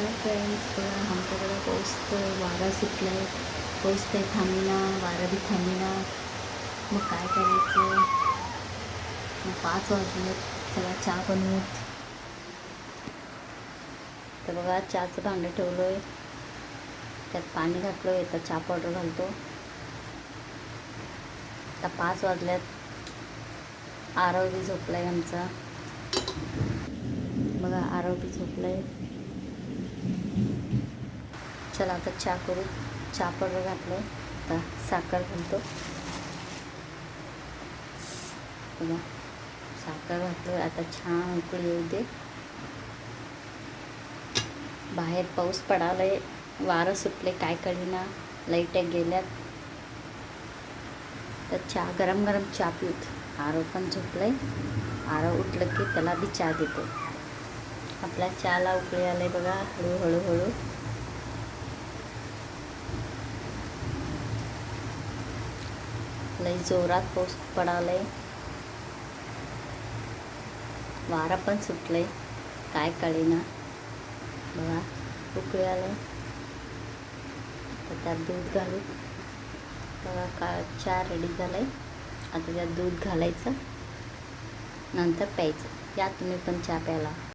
Hi friends, बघा आमच्याकडे पाऊस तर वारा सुटला आहे. पाऊस काही थांबेना, वारा बी थांबेना. मग काय करायचं? मग 5 वाजले. चला चहा बनवूत. तर बघा चहाचं भांडं ठेवलं आहे, त्यात पाणी घातलं आहे. तर चहा पावडर घालतो. आता 5 वाजल्यात. आरव बी झोपला आहे आमचा. बघा आरव बी झोपला आहे. चला आता चहा करू. चहा पावडर घातलं, आता साखर घालतो. बघा साखर घातलं, आता छान उकळी येऊ दे. बाहेर पाऊस पडालाय, वारं सुटले, काय कळेना. लाईट गेल्यात. तर चहा गरम गरम चहा पिऊत. आरव पण झोपलंय. आरव उठलं की त्याला बी चहा देतो. आपल्या चहाला उकळी आले बघा, हळूहळू हळू. लई जोरात पाऊस पडालाय, वारा पण सुटलंय, काय कळेना. बघा उकळी आलंय, तर त्यात दूध घालू. बघा चहा रेडी झालाय. आता त्यात दूध घालायचं, नंतर प्यायचं. या तुम्ही पण चहा प्यायला.